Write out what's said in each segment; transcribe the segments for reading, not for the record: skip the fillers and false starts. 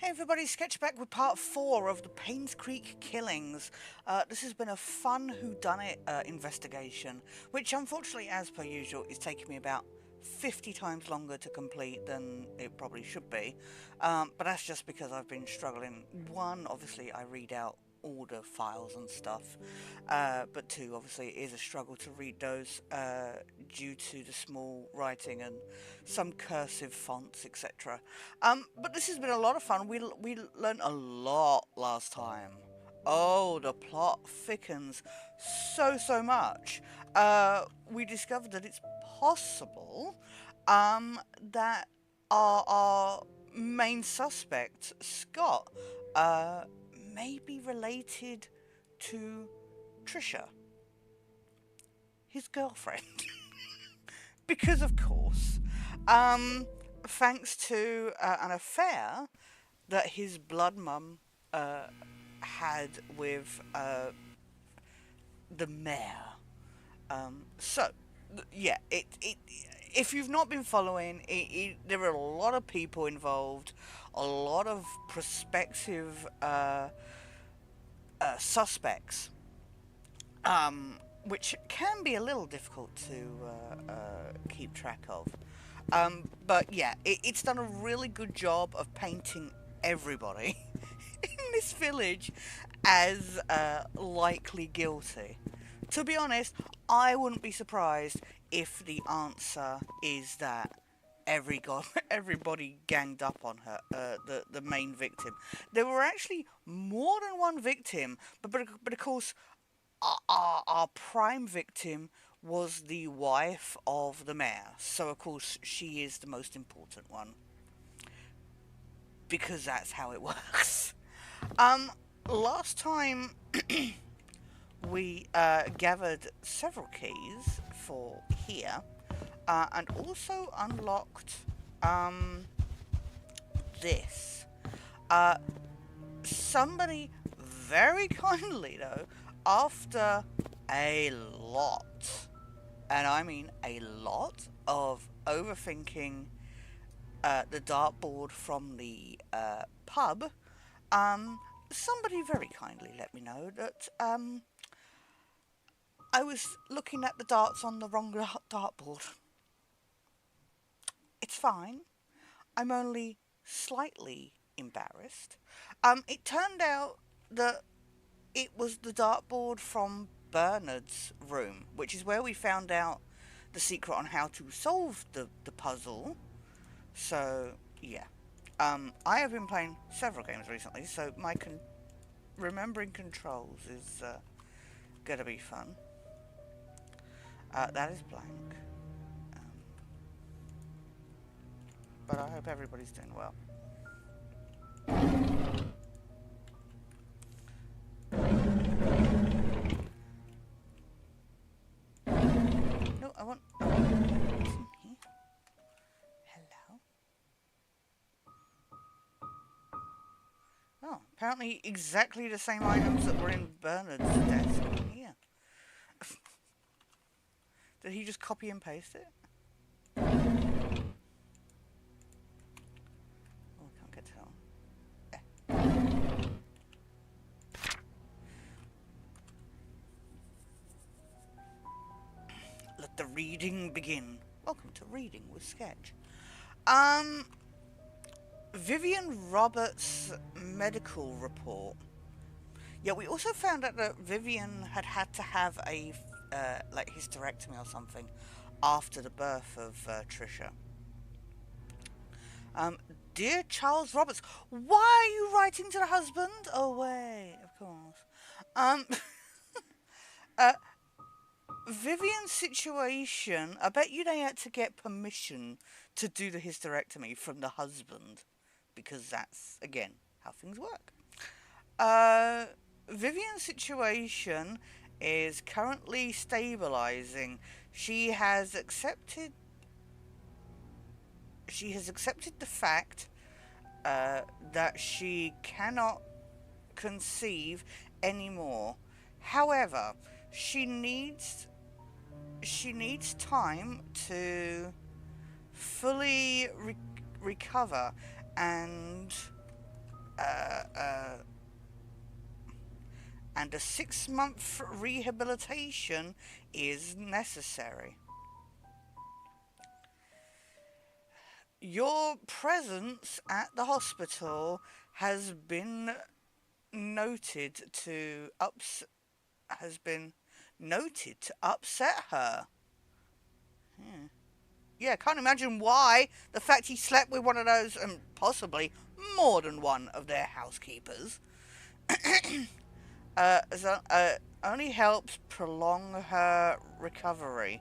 Hey everybody, Sketch back with part 4 of the Painscreek killings. This has been a fun whodunit investigation, which unfortunately, as per usual, is taking me about 50 times longer to complete than it probably should be. But that's just because I've been struggling. One, obviously, I read out all the files and stuff, but two, obviously, it is a struggle to read those due to the small writing and some cursive fonts, etc. But this has been a lot of fun. We learned a lot last time. Oh, the plot thickens so much. We discovered that it's possible that our main suspect, Scott, uh, may be related to Trisha, his girlfriend. Because, of course, thanks to an affair that his blood mum had with the mayor. So, yeah, if you've not been following, there are a lot of people involved, a lot of prospective suspects, which can be a little difficult to keep track of. But yeah, it's done a really good job of painting everybody in this village as likely guilty. To be honest, I wouldn't be surprised if the answer is that everybody ganged up on her, the main victim. There were actually more than one victim, but of course, our prime victim was the wife of the mayor. So of course she is the most important one because that's how it works. Um, Last time we gathered several keys for here, and also unlocked this. Uh, Somebody very kindly, though, after a lot, and I mean a lot, of overthinking the dartboard from the pub, somebody very kindly let me know that I was looking at the darts on the wrong dartboard. It's fine. I'm only slightly embarrassed. It turned out that it was the dartboard from Bernard's room, which is where we found out the secret on how to solve the puzzle. So, yeah. I have been playing several games recently, so my remembering controls is going to be fun. That is blank. Um, but I hope everybody's doing well. No, I want... what's in here? Hello? Oh, apparently exactly the same items that were in Bernard's desk are here. Did he just copy and paste it? Oh, I can't get to that one. Let the reading begin. Welcome to Reading with Sketch. Vivian Roberts' medical report. Yeah, we also found out that Vivian had to have a like hysterectomy or something after the birth of Trisha. Dear Charles Roberts, why are you writing to the husband? Oh wait, of course. Um, uh, Vivian's situation. I bet you they had to get permission to do the hysterectomy from the husband, because that's again how things work. Uh, Vivian's situation is currently stabilizing. She has accepted. She has accepted the fact that she cannot conceive anymore. However, she needs time to fully recover and and a 6-month rehabilitation is necessary. Your presence at the hospital has been noted to upset her. Yeah, can't imagine why. The fact he slept with one of those, and possibly more than one of their housekeepers, only helps prolong her recovery.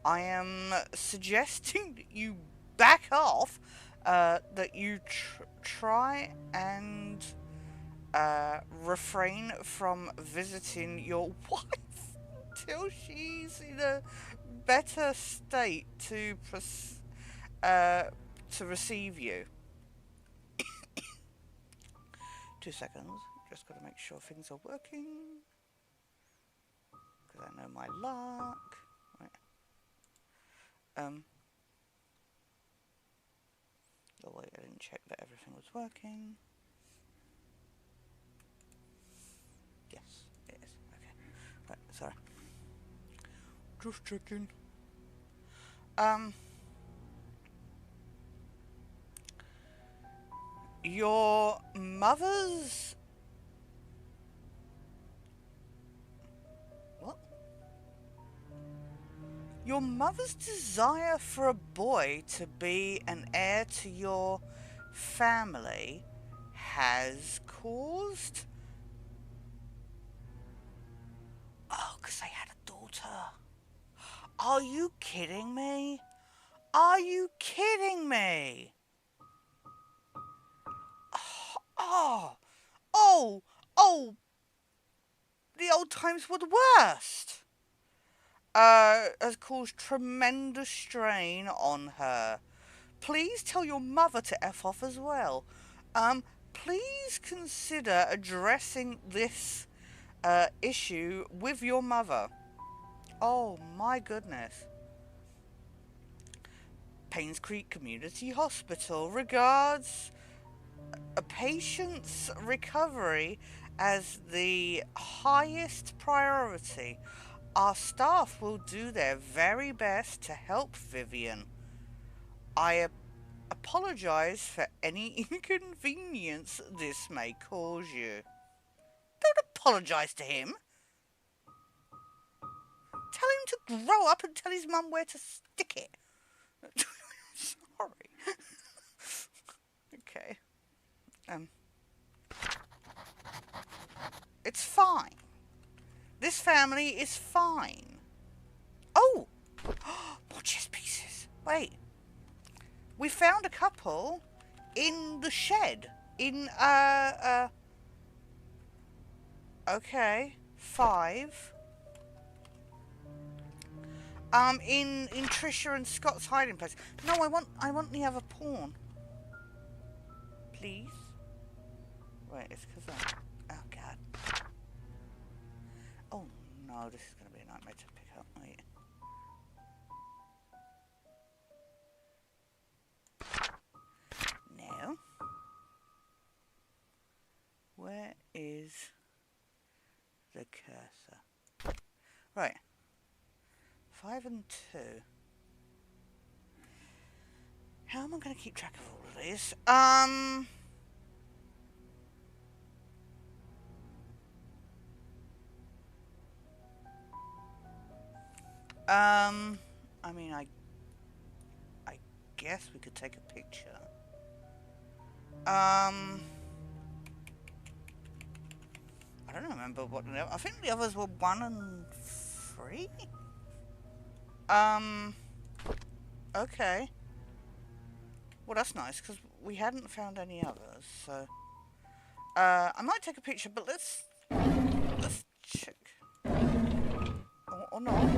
I am suggesting that you back off, that you try and refrain from visiting your wife till she's in a better state to receive you. 2 seconds. Just got to make sure things are working, because I know my luck. Right. Oh wait, I didn't check that everything was working. Yes, it is. Okay. Right, sorry. Just checking. Your mother's... What? Your mother's desire for a boy to be an heir to your family has caused... Oh, because they had a daughter. Are you kidding me? Are you kidding me? Oh, oh, oh, the old times were the worst. Has caused tremendous strain on her. Please tell your mother to F off as well. Please consider addressing this issue with your mother. Oh my goodness. Painscreek Community Hospital regards a patient's recovery as the highest priority. Our staff will do their very best to help Vivian. I apologize for any inconvenience this may cause you. Don't apologize to him. Tell him to grow up and tell his mum where to stick it. Sorry. Okay. It's fine. This family is fine. Oh! More chess pieces. Wait. We found a couple in the shed. Okay. 5. In Trisha and Scott's hiding place. No, I want the other pawn. Please. Wait, it's because oh god. Oh no, this is gonna be a nightmare to pick up. Wait. No. Where is the cursor? Right. 5 and 2. How am I going to keep track of all of these? I mean, I guess we could take a picture. I don't remember what. I think the others were 1 and 3. Okay. Well, that's nice, because we hadn't found any others, so... I might take a picture, but let's check. Or not.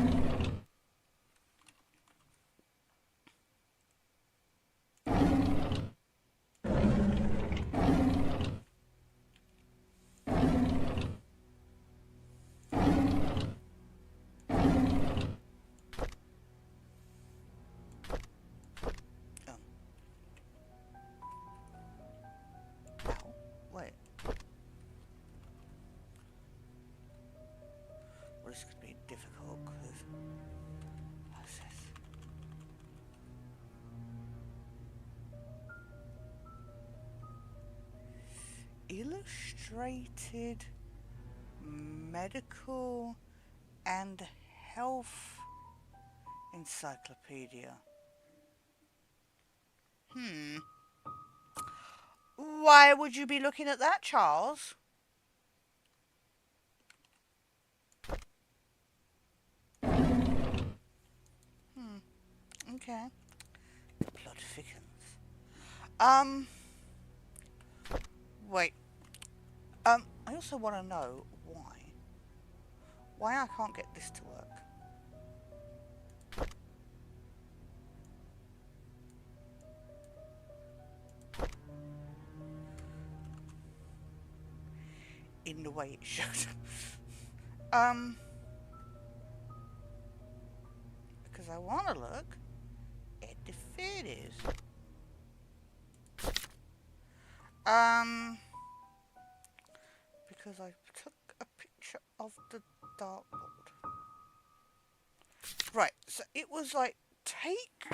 this could be difficult because what's this? Illustrated medical and health encyclopedia. Why would you be looking at that, Charles? Okay. Plot thickens. Wait. I also want to know why I can't get this to work. In the way it should. Because I want to look at the photos. Because I took a picture of the dartboard. Right, so it was like, take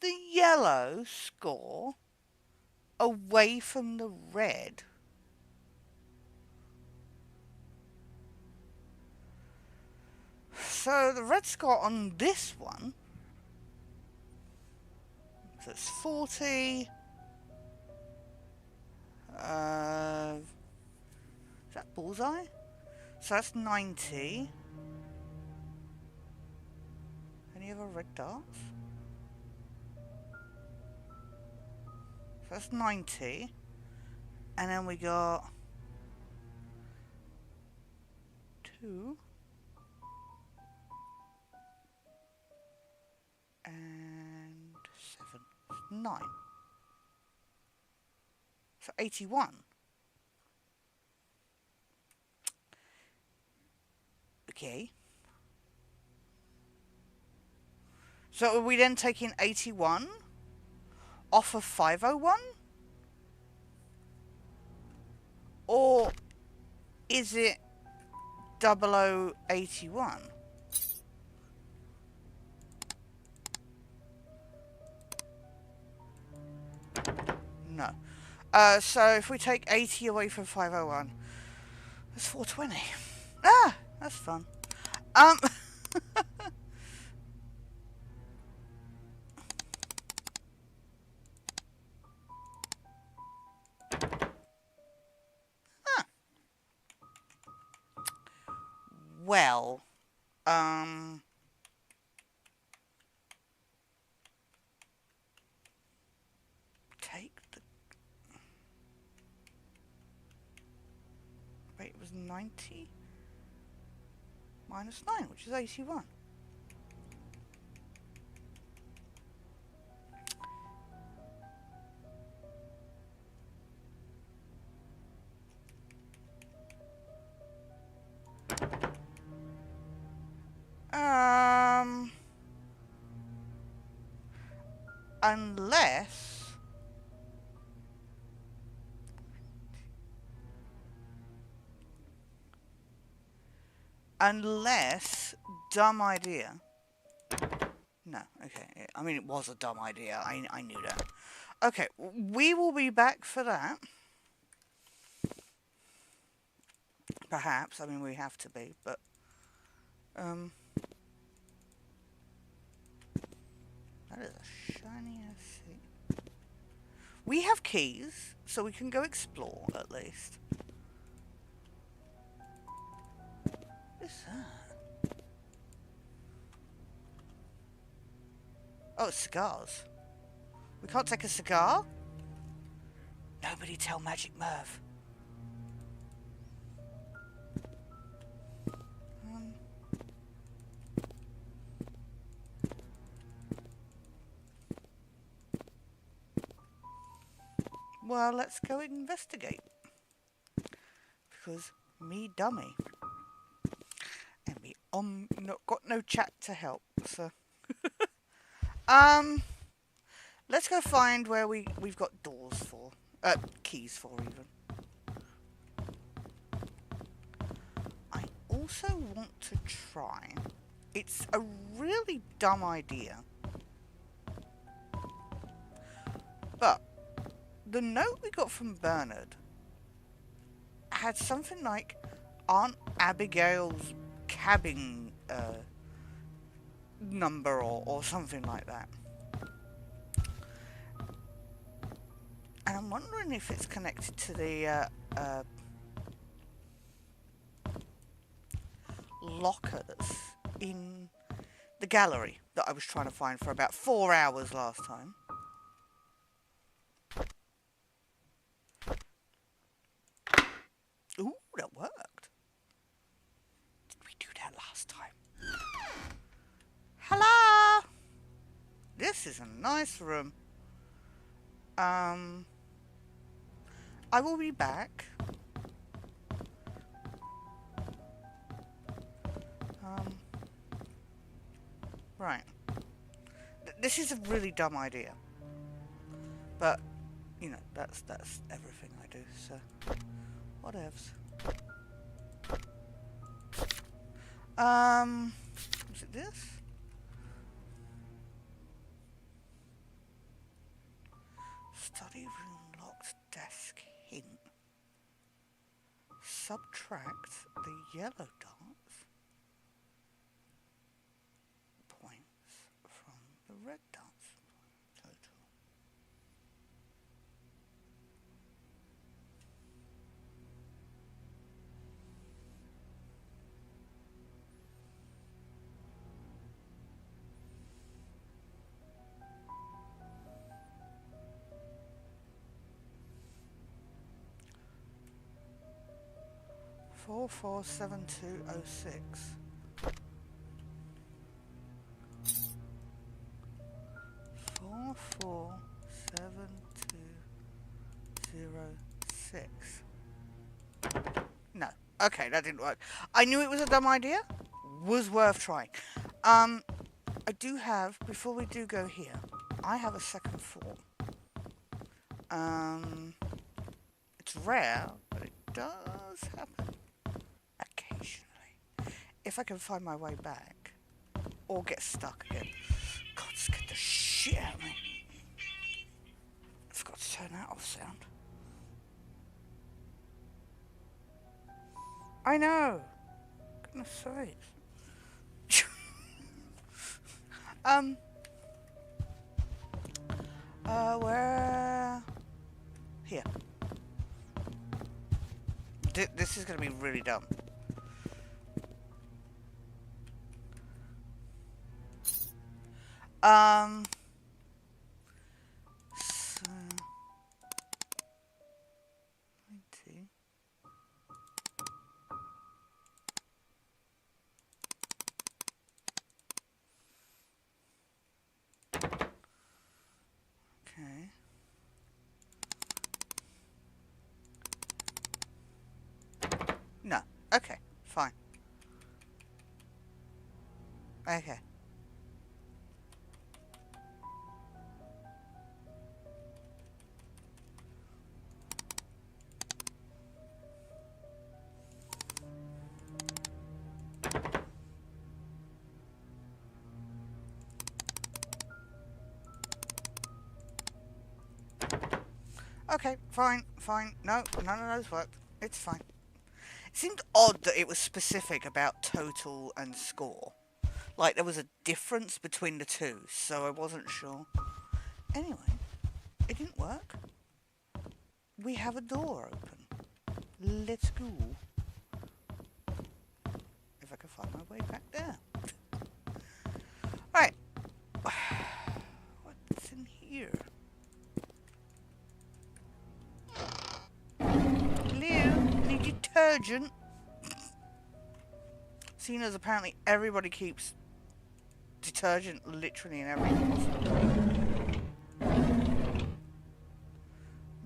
the yellow score away from the red. So the red score on this one, so it's 40. Is that bullseye? So that's 90. Any other red darts? So that's 90. And then we got 2. And 7. 9. So 81. Okay. So are we then taking 81 off of 501? Or is it 0081? No. So if we take 80 away from 501, that's 420. Ah, that's fun. Huh. Well, take the... Wait, it was 90 minus 9, which is 81. Unless, dumb idea. No, okay. I mean, it was a dumb idea. I knew that. Okay, we will be back for that. Perhaps. I mean, we have to be, but... That is a shiny ass thing. We have keys, so we can go explore, at least. What's that? Oh, it's cigars. We can't take a cigar? Nobody tell Magic Merv. Well, let's go investigate. Because me dummy. And me got no chat to help, so... Let's go find where we've got doors for. Keys for, even. I also want to try. It's a really dumb idea. But the note we got from Bernard had something like Aunt Abigail's cabin number or something like that. And I'm wondering if it's connected to the lockers in the gallery that I was trying to find for about 4 hours last time. Ooh, that worked. Did we do that last time? Hello! This is a nice room. I will be back. Right. This is a really dumb idea. But, you know, that's everything I do, so whatevs. Was it this? Study room locked desk hint. Subtract the yellow dots points from the red dots. Total. Four 7206. 447206. No. Okay, that didn't work. I knew it was a dumb idea. Was worth trying. I do have, before we do go here, I have a second form. It's rare, but it does happen occasionally. If I can find my way back, or get stuck again. God, it scared the shit out of me. I forgot to turn that off sound. I know. Goodness sakes. Where? Here. This is gonna be really dumb. So 90. Okay. No. Okay. Fine. Okay. Okay, fine. No, none of those worked. It's fine. It seemed odd that it was specific about total and score. Like there was a difference between the two, so I wasn't sure. Anyway, it didn't work. We have a door open. Let's go. If I can find my way back there. Right. What's in here? Hello? Need detergent? Seeing as apparently everybody keeps detergent literally in every possible.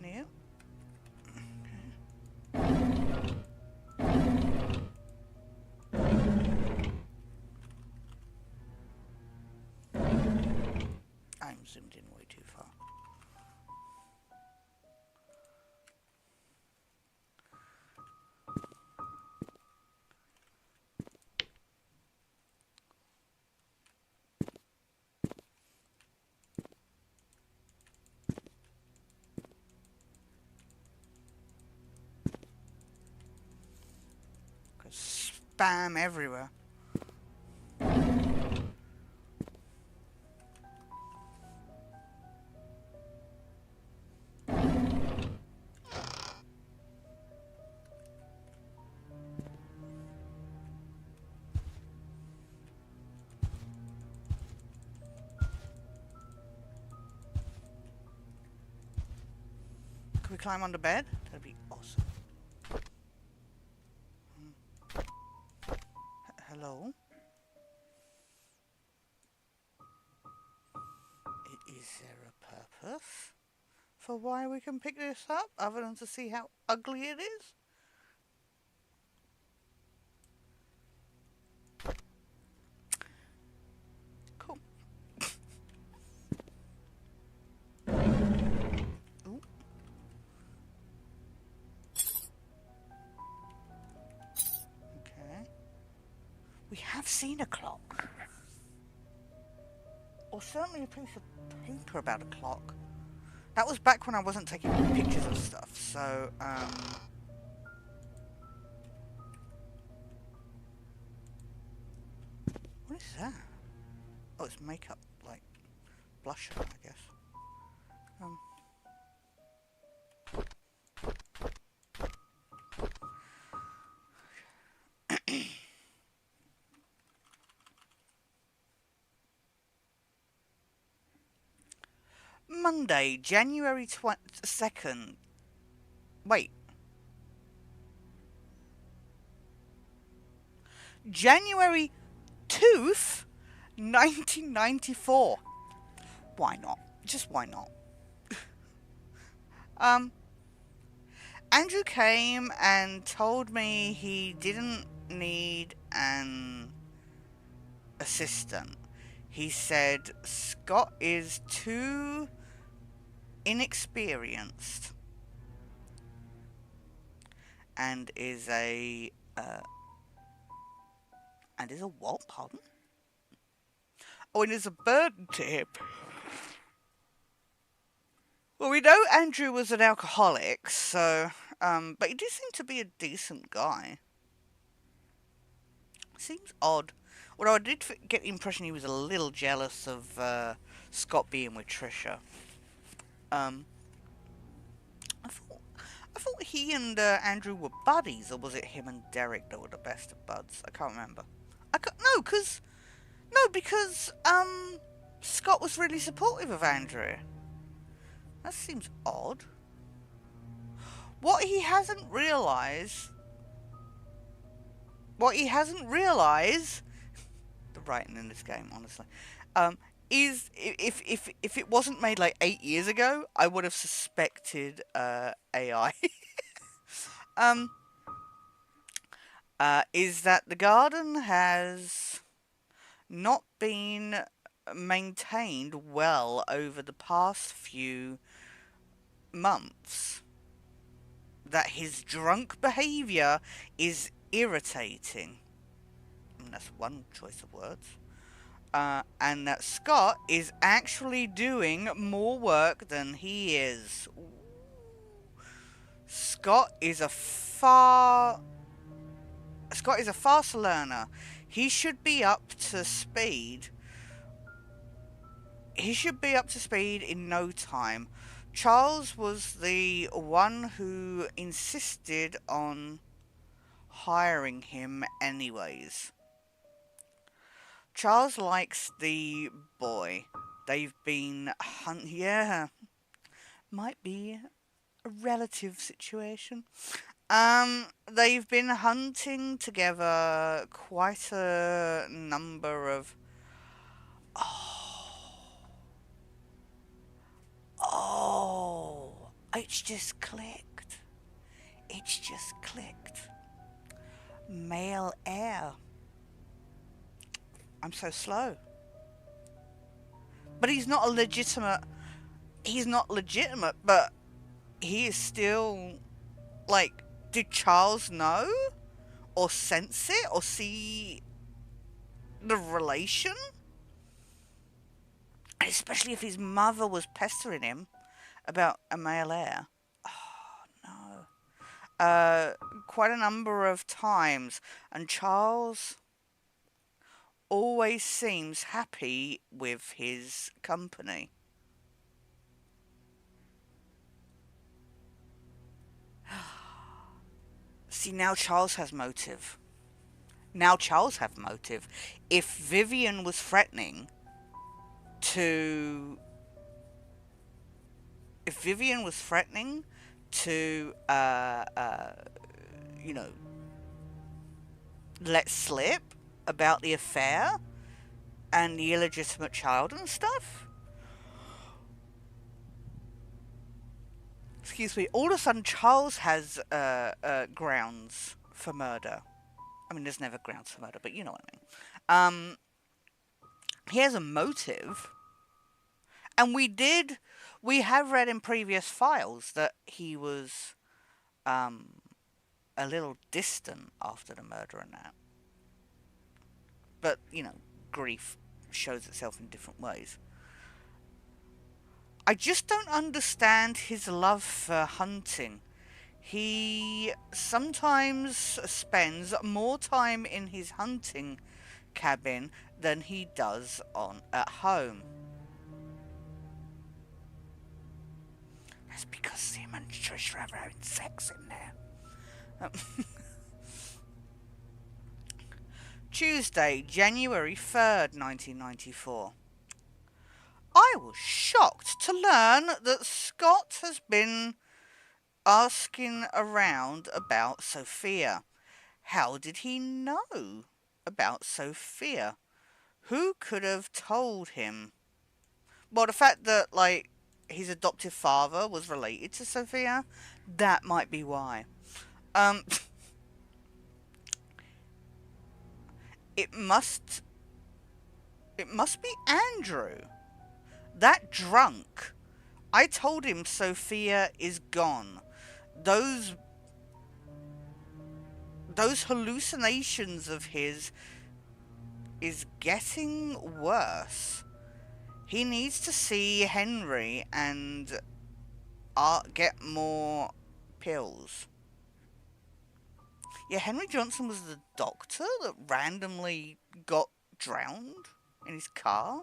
No. I'm zoomed in way too far. Spam everywhere. Can we climb under bed? That'd be awesome. Hello? Is there a purpose for why we can pick this up other than to see how ugly it is? Cool. Ooh. Okay. We have seen a clock. Or certainly a piece of paper about a clock. That was back when I wasn't taking pictures of stuff, so, what is that? Oh, it's makeup, like, blusher, I guess. Monday, January 2nd. Wait. January 2nd, 1994. Why not? Just why not? Andrew came and told me he didn't need an assistant. He said Scott is too inexperienced and is a what? Pardon? Oh, and is a burden to him. Well, we know Andrew was an alcoholic, so but he did seem to be a decent guy. Seems odd. Although I did get the impression he was a little jealous of Scott being with Trisha. I thought he and Andrew were buddies, or was it him and Derek that were the best of buds? I can't remember. Because Scott was really supportive of Andrew. That seems odd. What he hasn't realised, the writing in this game, honestly, is if it wasn't made like 8 years ago, I would have suspected AI. Is that the garden has not been maintained well over the past few months. That his drunk behaviour is irritating. That's one choice of words. And that Scott is actually doing more work than he is. Ooh. Scott is a fast learner. He should be up to speed. In no time. Charles was the one who insisted on hiring him anyways. Charles likes the boy. They've been might be a relative situation. They've been hunting together quite a number of... Oh, it's just clicked. Male heir. I'm so slow. But he's not legitimate, but he is still, like, did Charles know? Or sense it? Or see the relation? Especially if his mother was pestering him about a male heir. Oh, no. uh, quite a number of times, and Charles always seems happy with his company. See, now Charles has motive. Now Charles have motive. If Vivian was threatening to, if Vivian was threatening to, you know, let slip about the affair and the illegitimate child and stuff, excuse me, all of a sudden Charles has grounds for murder. I mean, there's never grounds for murder, but you know what I mean. He has a motive, and we have read in previous files that he was a little distant after the murder and that. But, you know, grief shows itself in different ways. I just don't understand his love for hunting. He sometimes spends more time in his hunting cabin than he does at home. That's because him and Trish are having sex in there. Tuesday, January 3rd, 1994. I was shocked to learn that Scott has been asking around about Sophia. How did he know about Sophia? Who could have told him? Well, the fact that, like, his adoptive father was related to Sophia, that might be why. It must be Andrew. That drunk. I told him Sophia is gone. Those hallucinations of his is getting worse. He needs to see Henry and get more pills. Yeah, Henry Johnson was the doctor that randomly got drowned in his car.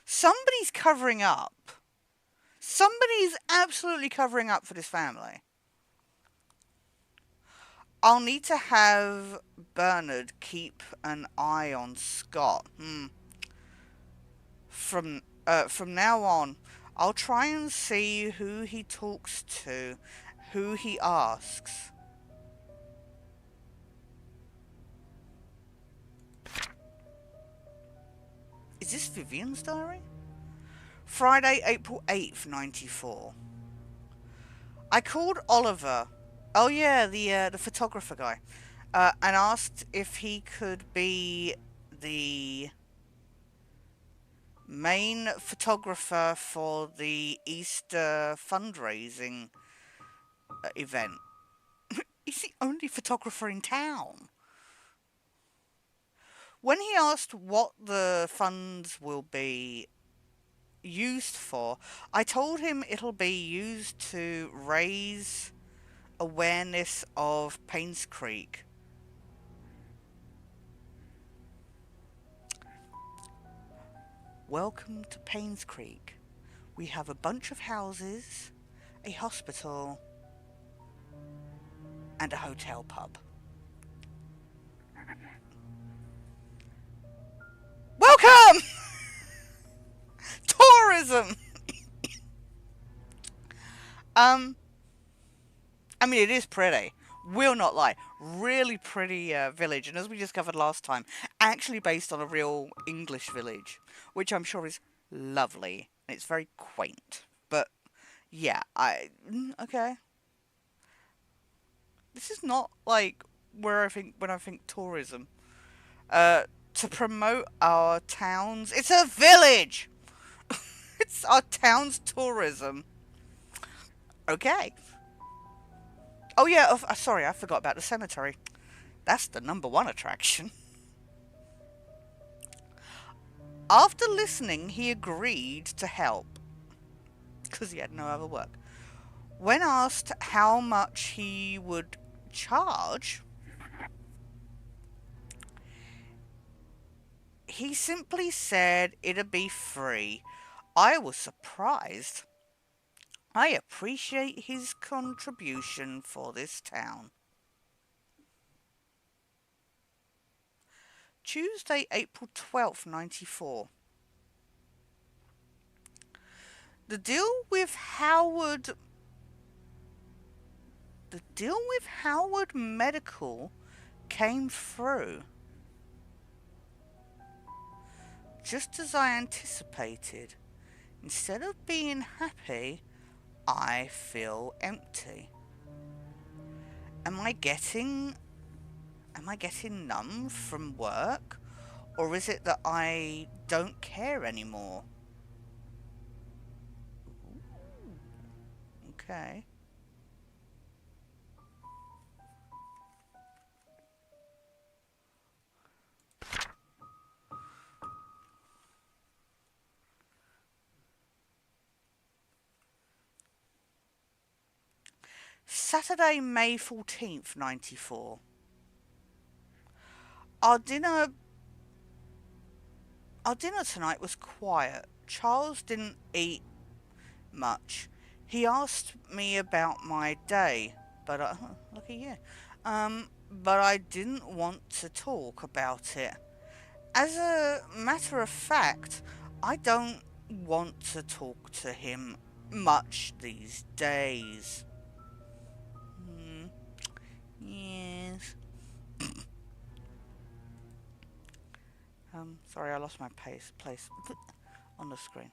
Somebody's covering up. Somebody's absolutely covering up for this family. I'll need to have Bernard keep an eye on Scott. From now on, I'll try and see who he talks to, who he asks. Is this Vivian's diary? Friday, April 8th, 94. I called Oliver. Oh yeah, the photographer guy. And asked if he could be the main photographer for the Easter fundraising event. He's the only photographer in town. When he asked what the funds will be used for, I told him it'll be used to raise awareness of Painscreek. Welcome to Painscreek. We have a bunch of houses, a hospital, and a hotel pub. Welcome! Tourism! I mean, it is pretty. Will not lie. Really pretty village. And as we discovered last time, actually based on a real English village, which I'm sure is lovely. It's very quaint. But, yeah, okay. This is not, like, when I think tourism. To promote our towns. It's a village! It's our town's tourism. Okay. Oh yeah, sorry, I forgot about the cemetery. That's the #1 attraction. After listening, he agreed to help. Because he had no other work. When asked how much he would charge, he simply said it'd be free. I was surprised. I appreciate his contribution for this town. Tuesday, April 12th, 94. The deal with Howard Medical came through. Just as I anticipated. Instead of being happy, I feel empty. Am I getting numb from work? Or is it that I don't care anymore? Okay. Saturday, May 14th, 94. Our dinner tonight was quiet. Charles didn't eat much. He asked me about my day, but look at you. But I didn't want to talk about it. As a matter of fact, I don't want to talk to him much these days. Yes. Sorry, I lost my place on the screen.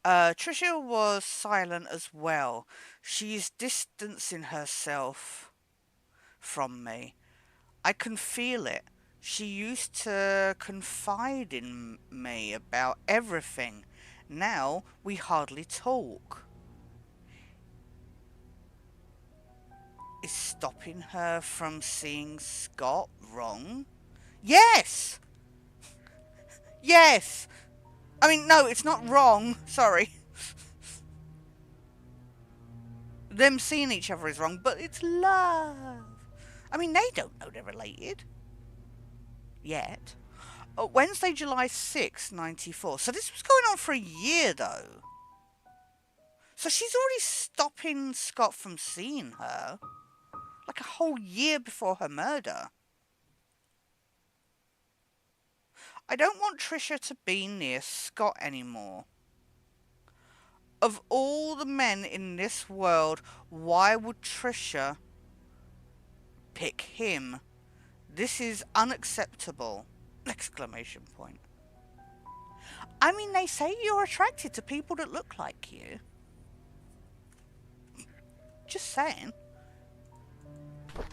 Tricia was silent as well. She's distancing herself from me. I can feel it. She used to confide in me about everything. Now we hardly talk. Is stopping her from seeing Scott wrong? Yes! Yes! I mean, no, it's not wrong. Sorry. Them seeing each other is wrong, but it's love. I mean, they don't know they're related. Yet. Wednesday, July 6th, 94. So this was going on for a year, though. So she's already stopping Scott from seeing her. Like a whole year before her murder. I don't want Tricia to be near Scott anymore. Of all the men in this world, why would Tricia pick him? This is unacceptable! Exclamation point. I mean, they say you're attracted to people that look like you. Just saying. Go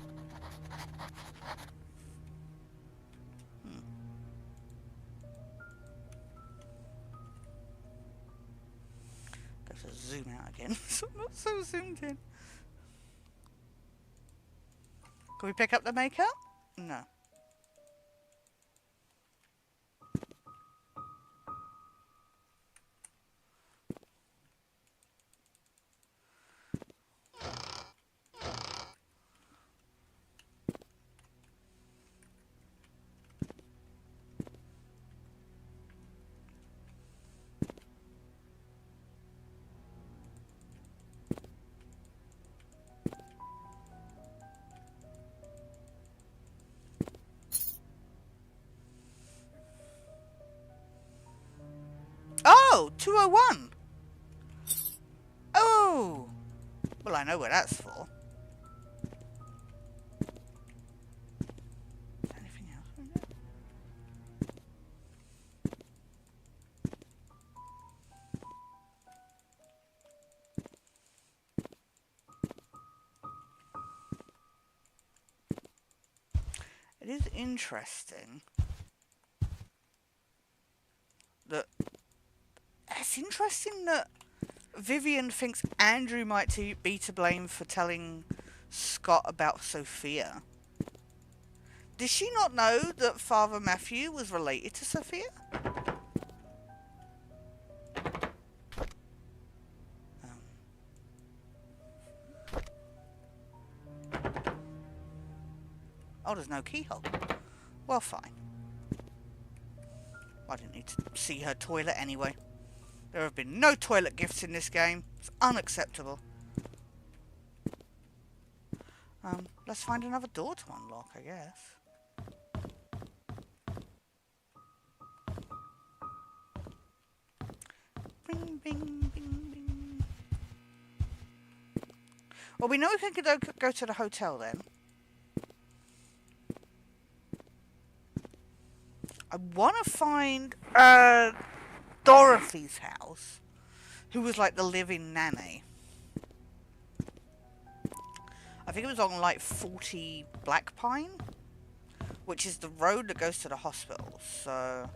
to zoom out again. So I'm not so zoomed in. Can we pick up the makeup? No. Oh, 201. Oh. Well, I know what that's for. Anything else in there? It is interesting that it's interesting that Vivian thinks Andrew might be to blame for telling Scott about Sophia. Did she not know that Father Matthew was related to Sophia? Oh, there's no keyhole. Well, fine. I didn't need to see her toilet anyway. There have been no toilet gifts in this game. It's unacceptable. Let's find another door to unlock, I guess. Bing, bing, bing, bing. Well, we know we can go to the hotel then. I want to find Dorothy's house, who was like the living nanny. I think it was on like 40 Black Pine, which is the road that goes to the hospital, so...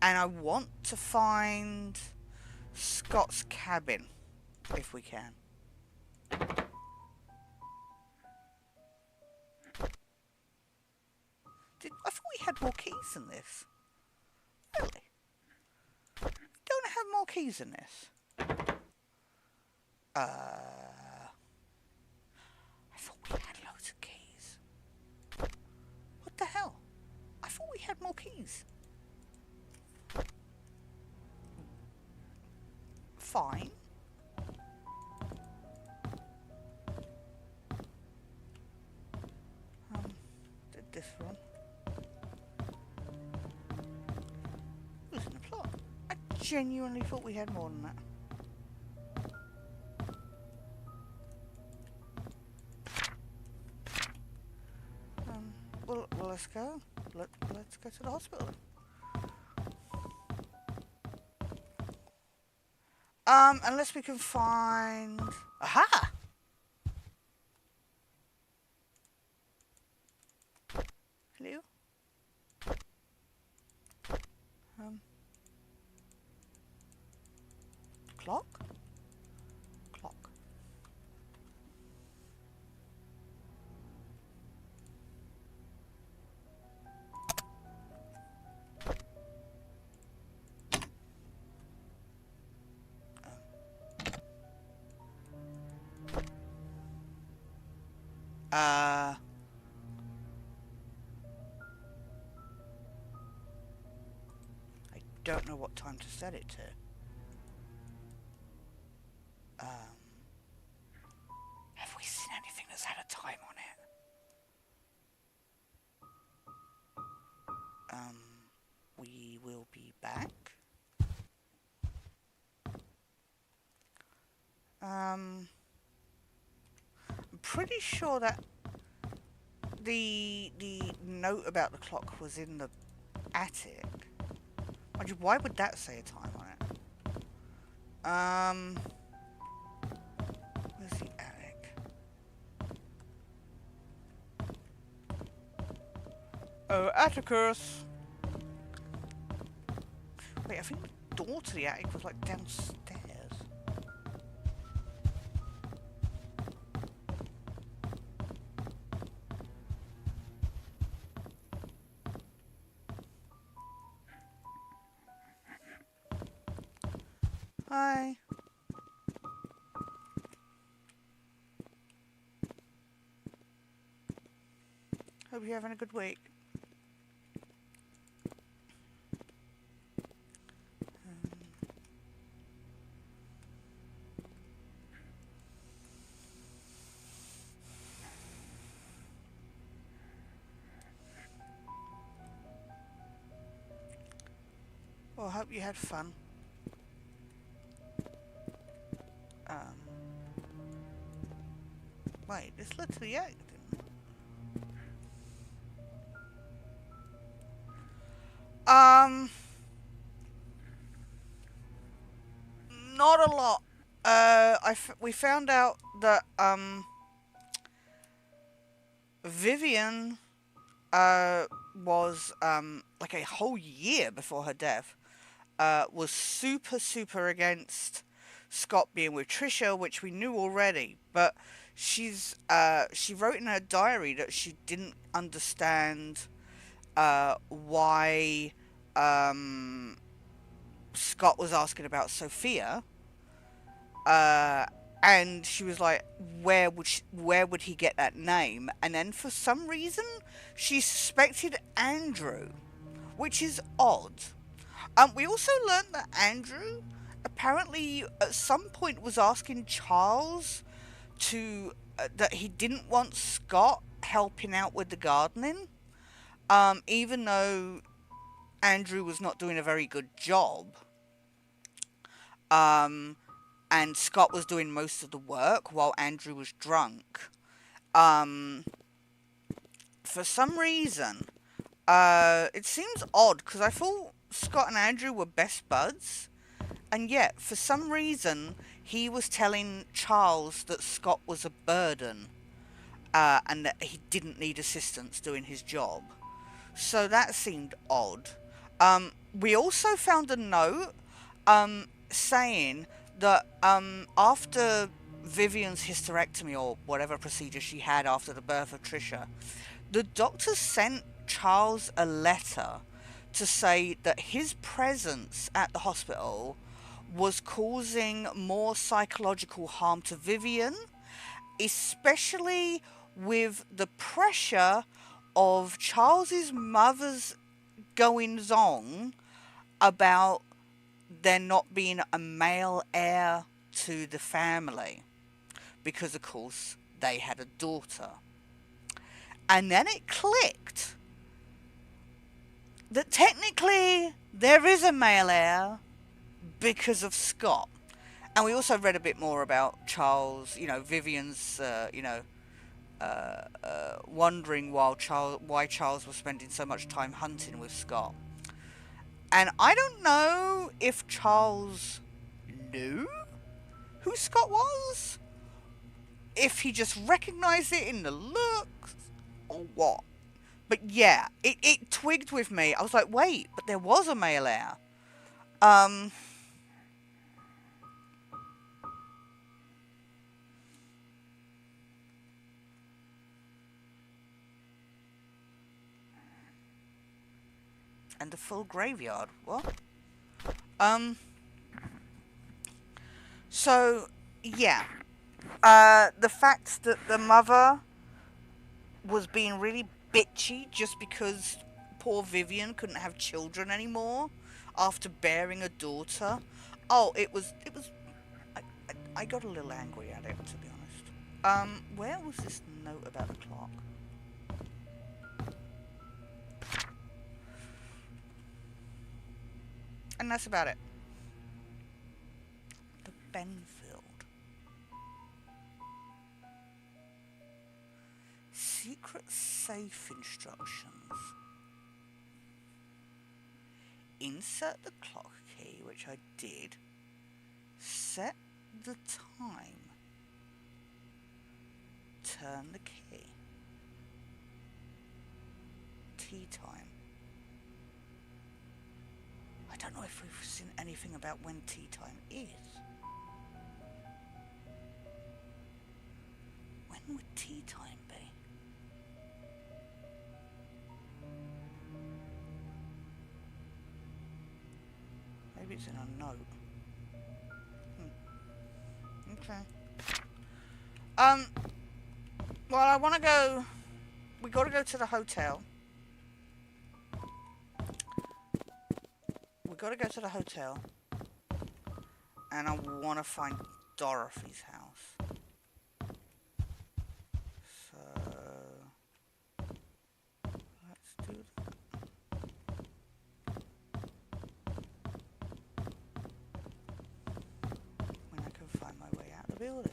And I want to find Scott's cabin, if we can. I thought we had more keys than this. Really? Don't have more keys than this. I thought we had loads of keys. What the hell? I thought we had more keys. Fine. Did this one. Who's in the plot? I genuinely thought we had more than that. Well, let's go. Let's go to the hospital. Unless we can find... Aha! Hello? Clock? Clock. I don't know what time to set it to. Have we seen anything that's had a time on it? We will be back. I'm pretty sure that the note about the clock was in the attic. Why would that say a time on it? Where's the attic? Oh, Atticus! Wait, I think the door to the attic was like downstairs. Hi. Hope you're having a good week. Well, I hope you had fun. Wait, this led to the egg, didn't it? Not a lot. We found out that, Vivian, was, like a whole year before her death, was super against Scott being with Trisha, which we knew already, but she wrote in her diary that she didn't understand why Scott was asking about Sophia, uh, and she was like, where would he get that name? And then for some reason, she suspected Andrew, which is odd. We also learned that Andrew apparently at some point was asking Charles to that he didn't want Scott helping out with the gardening, even though Andrew was not doing a very good job. Um, and Scott was doing most of the work while Andrew was drunk. Um, for some reason, it seems odd because I thought Scott and Andrew were best buds, and yet for some reason he was telling Charles that Scott was a burden, and that he didn't need assistance doing his job. So that seemed odd. We also found a note saying that after Vivian's hysterectomy or whatever procedure she had after the birth of Trisha, the doctor sent Charles a letter to say that his presence at the hospital was causing more psychological harm to Vivian, especially with the pressure of Charles's mother's goings on about there not being a male heir to the family, because of course they had a daughter. And then it clicked that technically there is a male heir because of Scott. And we also read a bit more about Charles, Vivian's, wondering why Charles was spending so much time hunting with Scott. And I don't know if Charles knew who Scott was, if he just recognized it in the looks, or what. But yeah, it twigged with me. I was like, wait, but there was a male heir. And the full graveyard. What? So, yeah. The fact that the mother was being really bitchy just because poor Vivian couldn't have children anymore after bearing a daughter. Oh, I got a little angry at it, to be honest. Where was this note about the clock? And that's about it. The Benfield. Secret safe instructions. Insert the clock key, which I did. Set the time. Turn the key. Tea time. I don't know if we've seen anything about when tea time is. When would tea time be? Maybe it's in a note. Okay. Well, I want to go... We got to go to the hotel. And I want to find Dorothy's house. So let's do that. When I can find my way out of the building.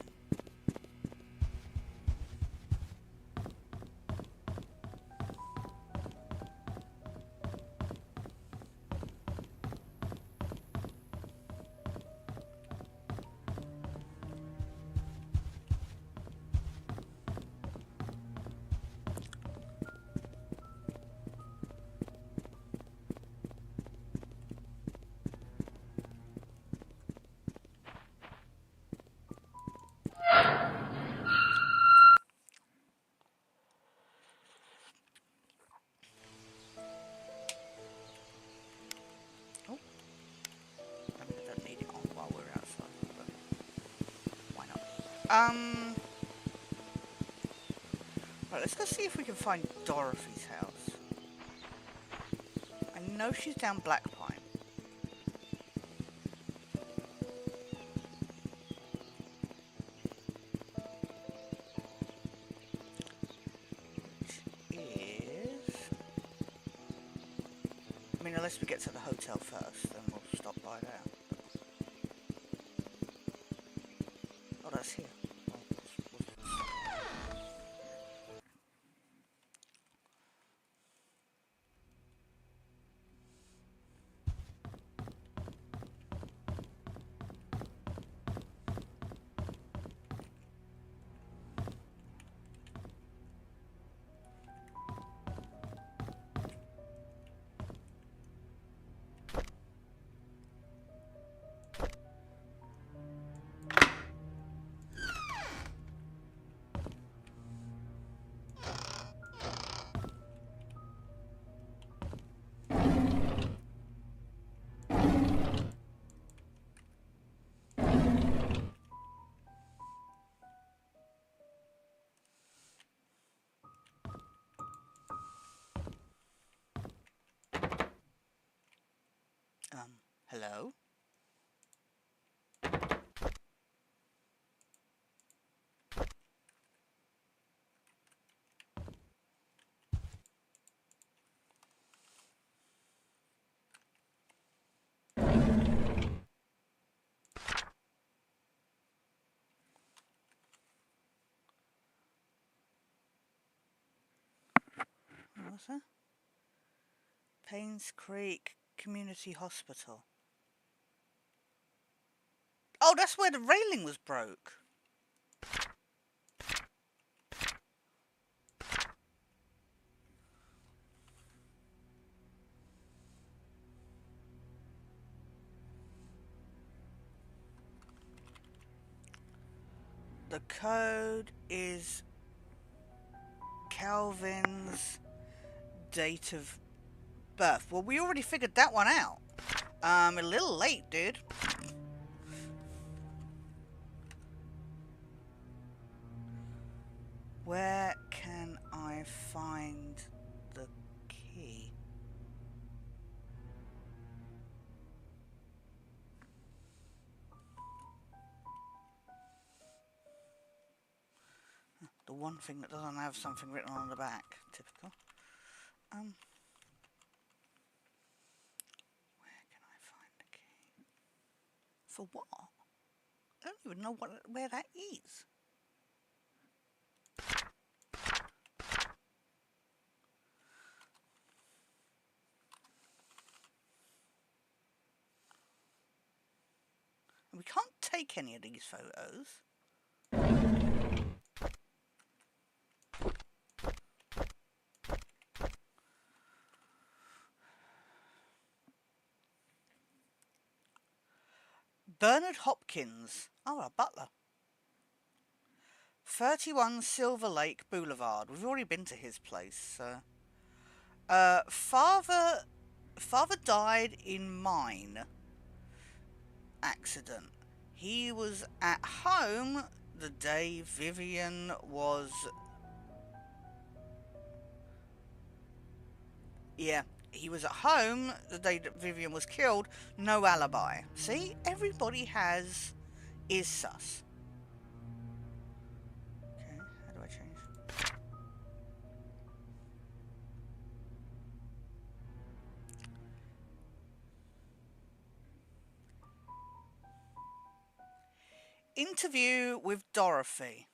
Right, let's go see if we can find Dorothy's house. I know she's down Black Pine. Which is... I mean, unless we get to the hotel first, then we'll stop by there. Oh, that's here. Hello? What's that? Painscreek Community Hospital. Oh, that's where the railing was broke. The code is Calvin's date of birth. Well, we already figured that one out. A little late, dude. Where can I find the key? The one thing that doesn't have something written on the back. Typical. Where can I find the key? For what? I don't even know where that is. And we can't take any of these photos. Bernard Hopkins. Oh, our butler. 31 Silver Lake Boulevard. We've already been to his place, so... Father died in mine accident. He was at home the day Vivian was... Yeah, he was at home the day that Vivian was killed. No alibi. See? Everybody is sus. Okay, how do I change? Interview with Dorothy.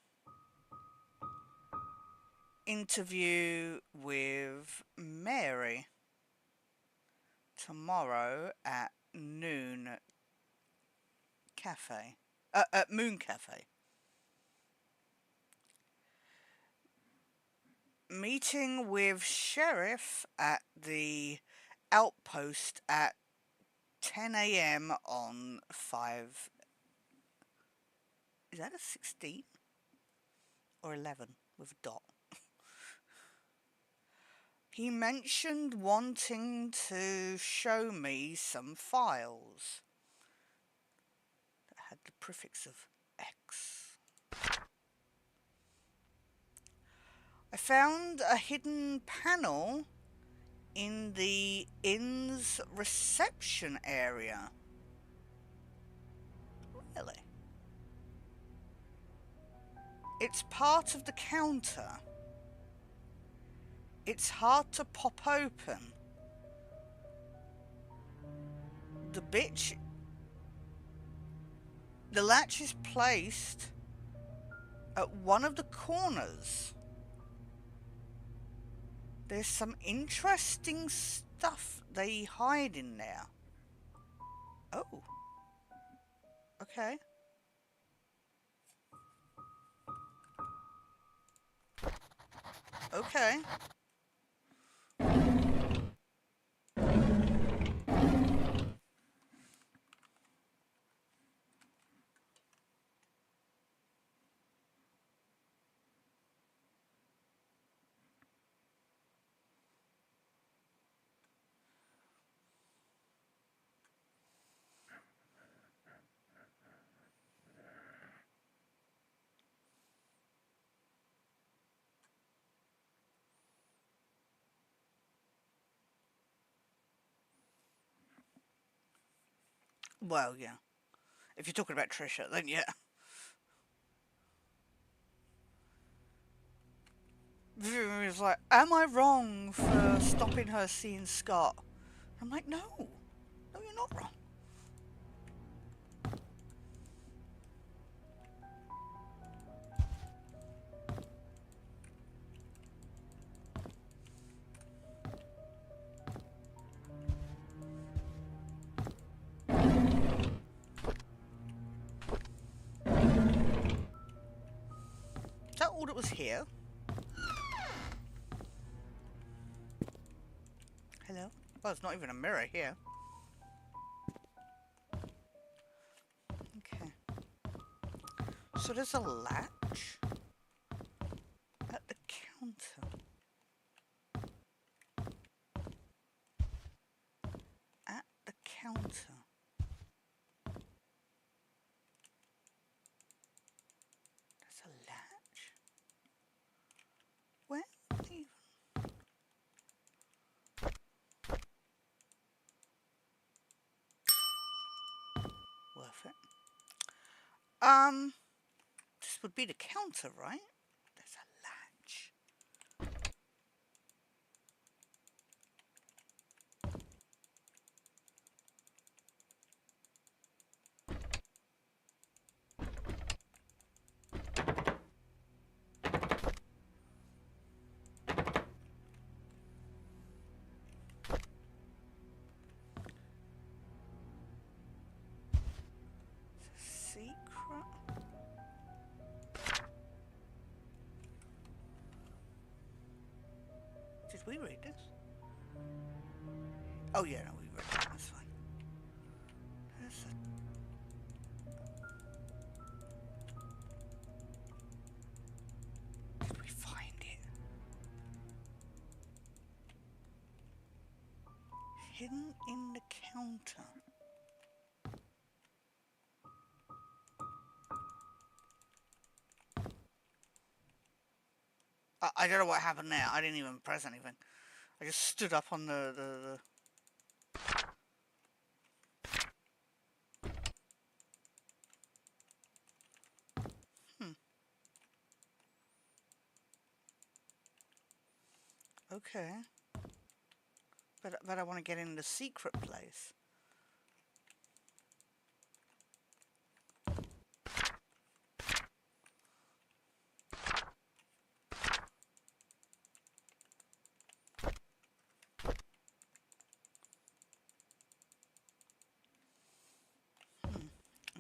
Interview with Mary. Tomorrow at noon cafe. At Moon Cafe. Meeting with Sheriff at the outpost at 10 a.m. on 5... Is that a 16? Or 11 with a dot? He mentioned wanting to show me some files that had the prefix of X. I found a hidden panel in the inn's reception area. Really? It's part of the counter. It's hard to pop open. The latch is placed at one of the corners. There's some interesting stuff they hide in there. Oh. Okay. Okay. Well, yeah. If you're talking about Trisha, then yeah. It's like, am I wrong for stopping her seeing Scott? I'm like, no. No, you're not wrong. Is that all that was here? Hello? Well, there's not even a mirror here. Okay. So there's a latch at the counter. At the counter. There's a latch? Where even? Worth it. This would be the counter, right? There's a latch. Secret? Did we read this? Oh yeah, no, we read it. That's fine. There's a... Did we find it? Hidden in the counter. I don't know what happened there. I didn't even press anything. I just stood up on the... Okay. But I want to get in the secret place.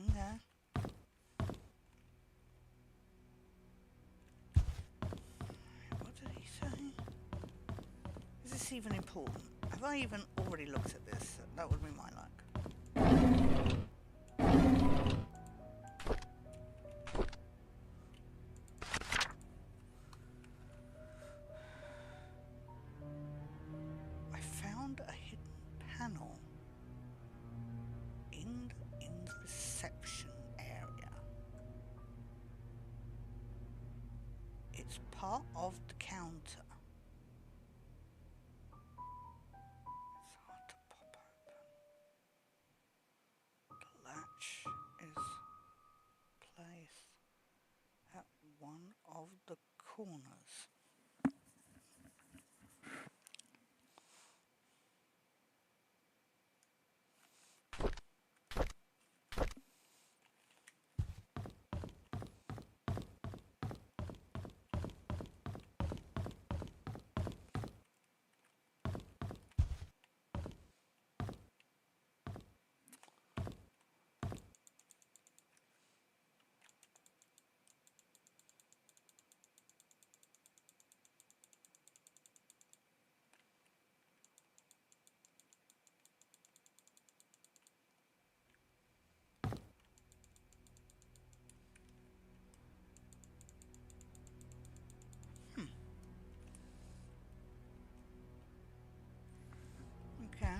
Okay. What did he say? Is this even important? Have I even already looked at this? That would be my luck. I found a hidden panel in the reception area. It's part of the counter. one of the corners. Okay.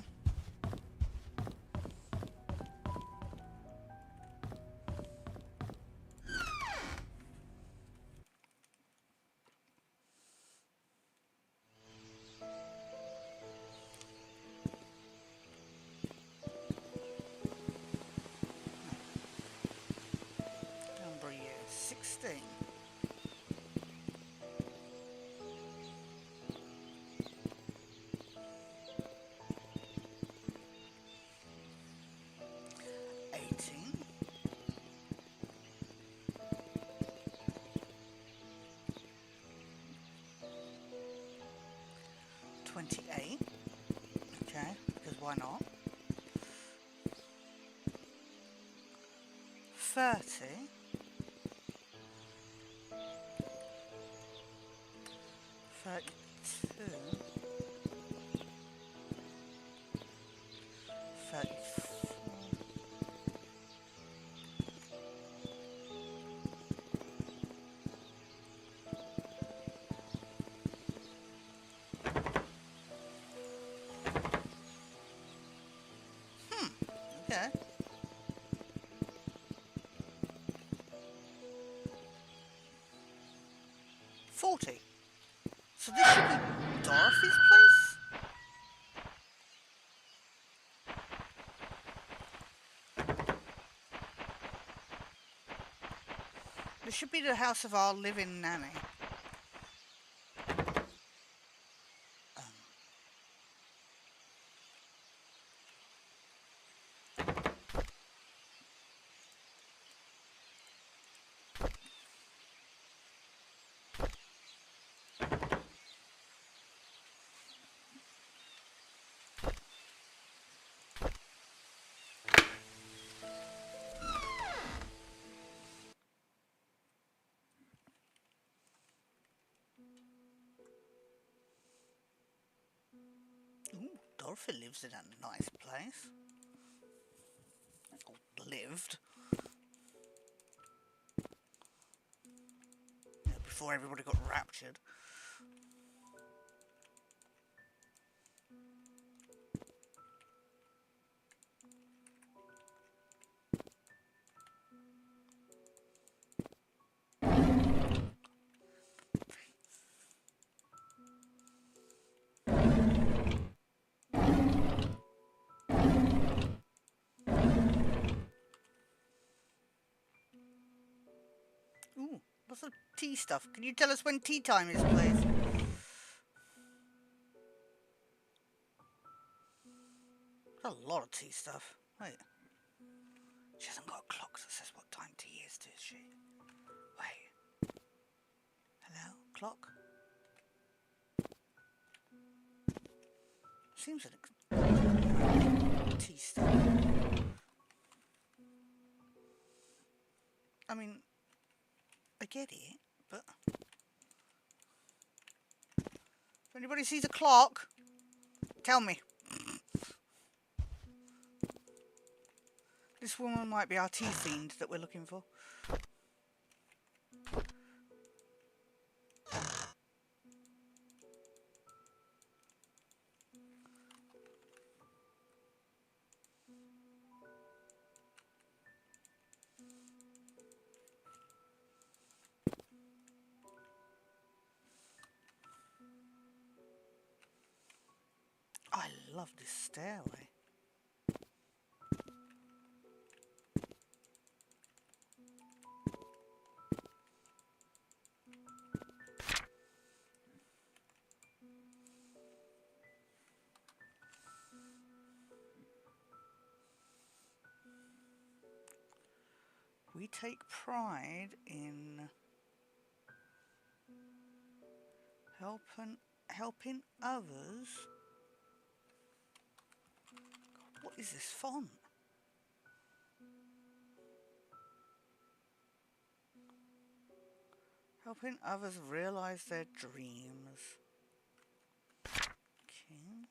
Number year 16. $18. 28. Okay, because why not? 30. 32. 34. Okay. 40. So this should be Dorothy's place? This should be the house of our living nanny. Ooh, Dorothy lives in a nice place. Or lived. Yeah, before everybody got raptured. Ooh, lots of tea stuff. Can you tell us when tea time is, please? A lot of tea stuff. Wait. She hasn't got a clock that says what time tea is, does she? Wait. Hello? Clock? Seems like tea stuff. I mean, I get it, but if anybody sees a clock, tell me. This woman might be our tea fiend that we're looking for. I love this stairway. We take pride in helping others. What is this font? Helping others realize their dreams. Okay.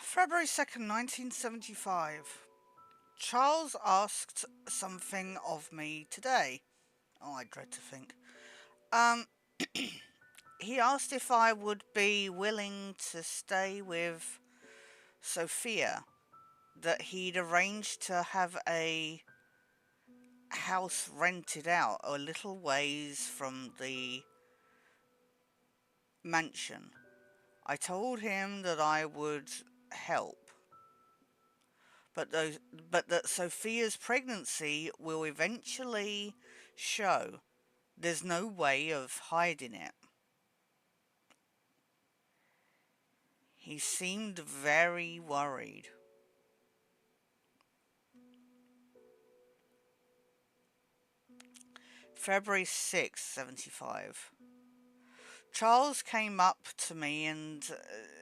February 2nd, 1975. Charles asked something of me today. Oh, I dread to think. Um, he asked if I would be willing to stay with Sophia, that he'd arranged to have a house rented out a little ways from the mansion. I told him that I would help, but that Sophia's pregnancy will eventually show. There's no way of hiding it. He seemed very worried. February 6th, 75. Charles came up to me and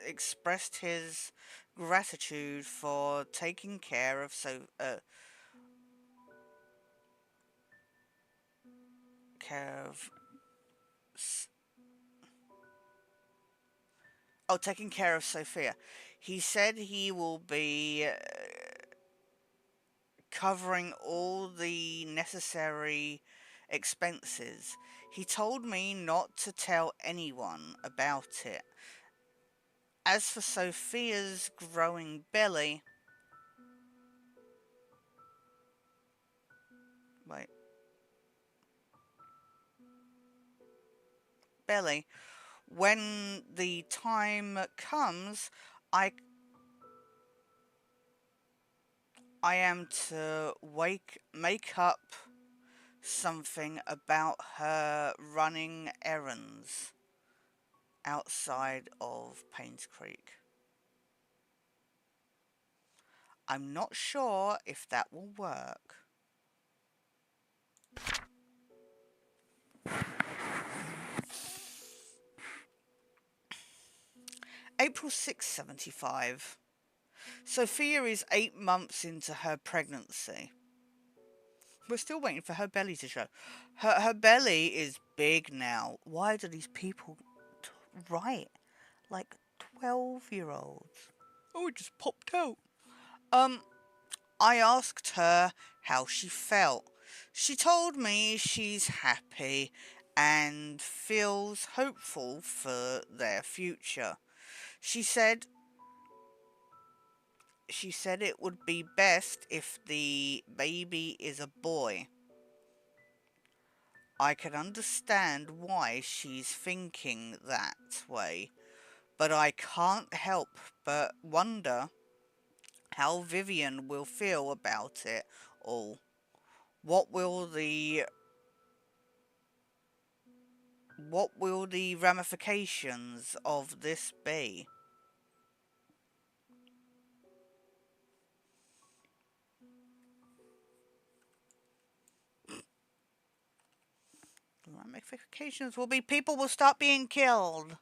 expressed his gratitude for taking care of taking care of Sophia. He said he will be covering all the necessary expenses. He told me not to tell anyone about it. As for Sophia's growing belly, wait, belly, when the time comes, I am to make up something about her running errands outside of Painscreek. I'm not sure if that will work. April 6, 75. Sophia is 8 months into her pregnancy. We're still waiting for her belly to show. Her belly is big now. Why do these people write like 12-year-olds? Oh, it just popped out. I asked her how she felt. She told me she's happy and feels hopeful for their future. She said it would be best if the baby is a boy. I can understand why she's thinking that way, but I can't help but wonder how Vivian will feel about it all. What will the ramifications of this be? The ramifications will be people will start being killed.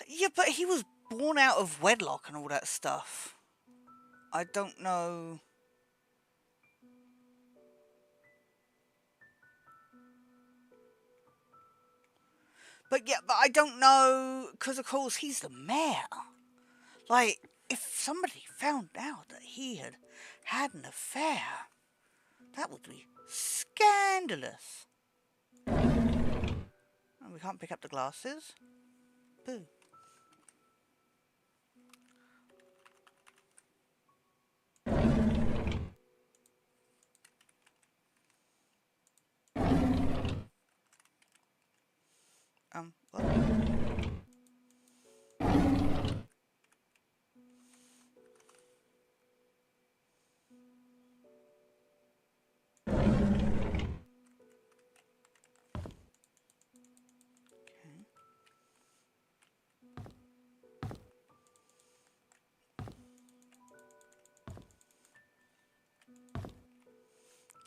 Yeah, but he was born out of wedlock and all that stuff. I don't know. But yeah, but I don't know, because of course he's the mayor. Like, if somebody found out that he had had an affair, that would be scandalous. And we can't pick up the glasses. Boo. What? Okay.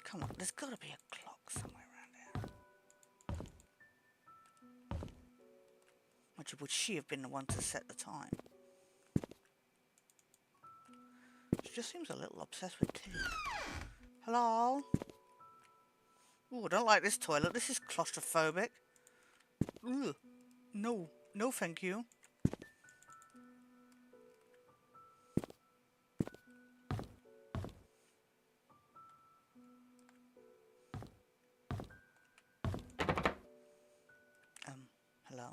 Come on, there's got to be a clock somewhere around here. Would she have been the one to set the time? She just seems a little obsessed with tea. Hello? Ooh, I don't like this toilet. This is claustrophobic. Ooh. No. No, thank you. Hello?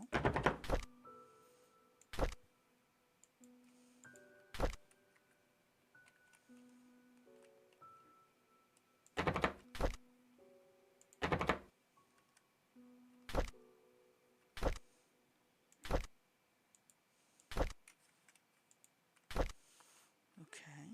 Okay.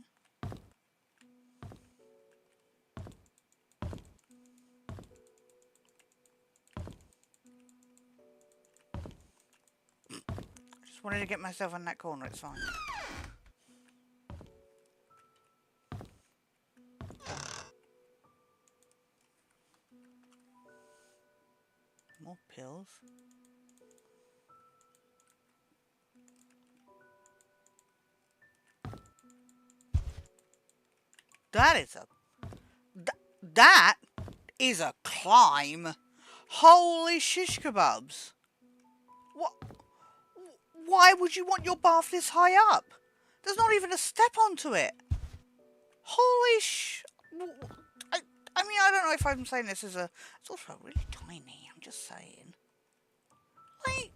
Just wanted to get myself in that corner, it's fine. More pills. That is a climb. Holy shish kebabs. What? Why would you want your bath this high up? There's not even a step onto it. Holy sh... I mean, I don't know if I'm saying this as a... It's also really tiny, I'm just saying. What?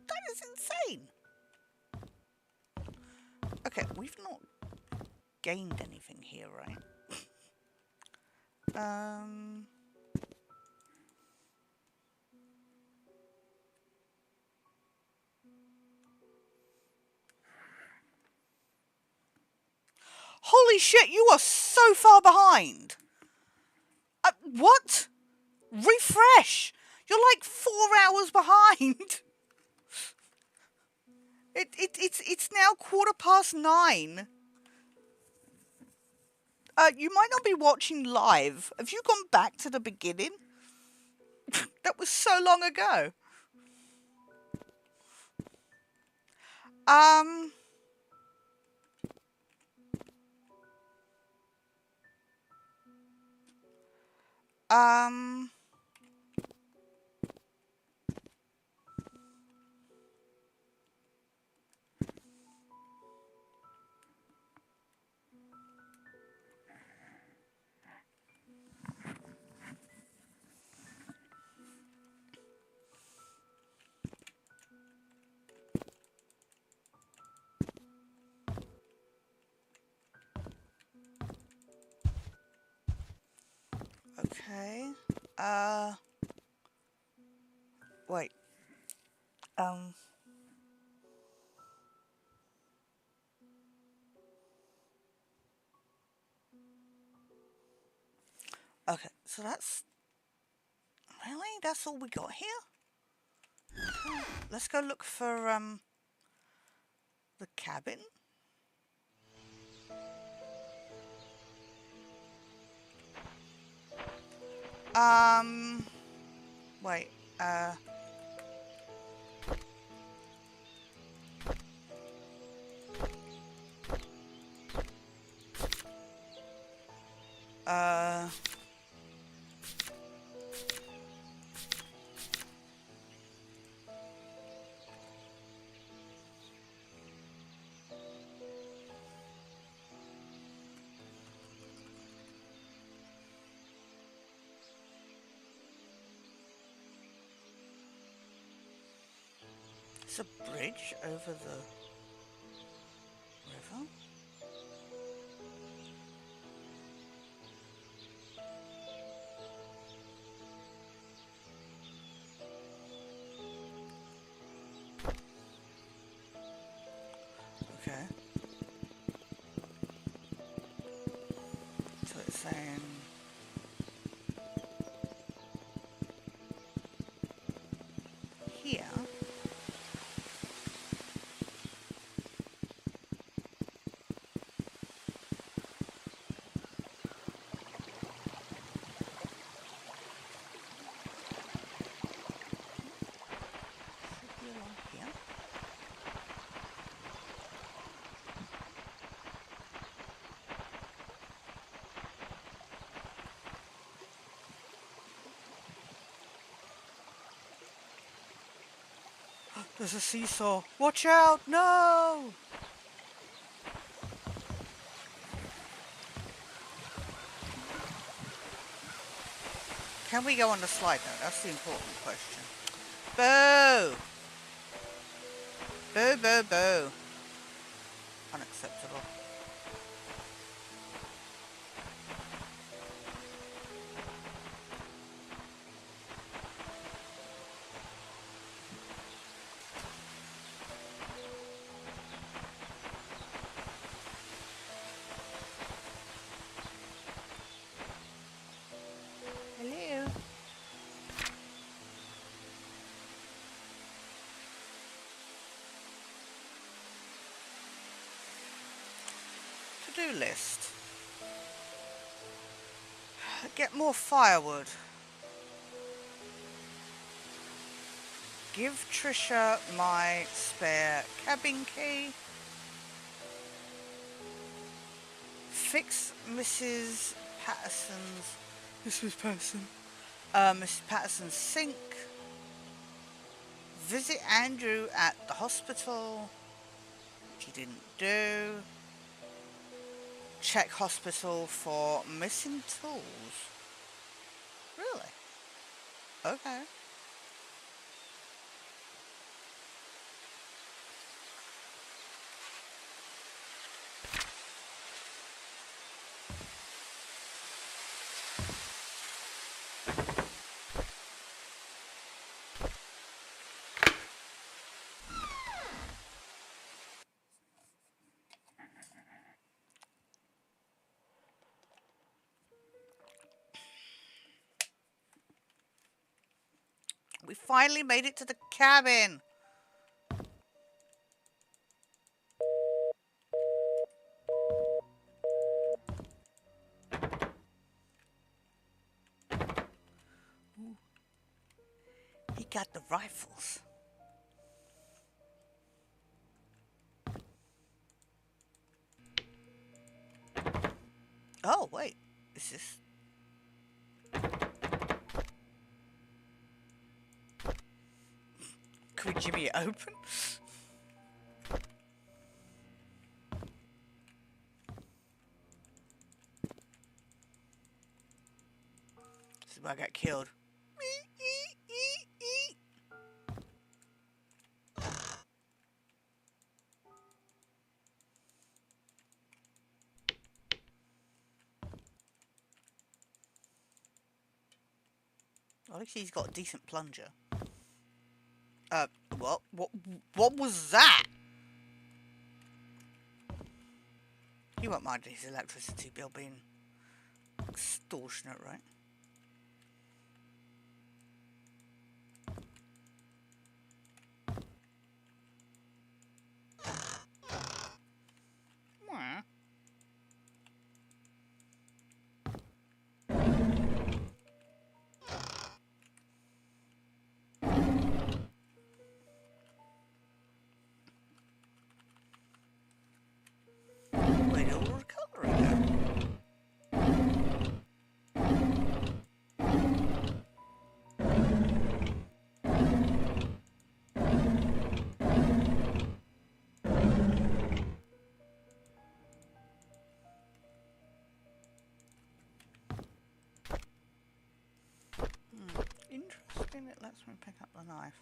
That is insane. Okay, we've not gained anything here, right? Holy shit, you are so far behind. What? Refresh. You're like 4 hours behind. It's now 9:15. You might not be watching live. Have you gone back to the beginning? That was so long ago. Okay. Wait. Okay, so that's... Really? That's all we got here? Okay. Let's go look for, the cabin. Wait, It's a bridge over the river. Okay. So it's saying here. Should be along here. There's a seesaw. Watch out! No! Can we go on the slide though? That's the important question. Boo! Boo, boo, boo. Unacceptable. Hello? To-do list. Get more firewood. Give Trisha my spare cabin key. Fix Mrs. Patterson's... Mrs. Patterson's sink. Visit Andrew at the hospital, which he didn't do. Check hospital for missing tools. Really? Okay. We finally made it to the cabin. Ooh. He got the rifles. Oh, wait. Is this... Can we jimmy it open? This is where I got killed. At least he's got a decent plunger. What was that? He won't mind his electricity bill being extortionate, right? Where did all the cutlery go? Interesting, it lets me pick up the knife.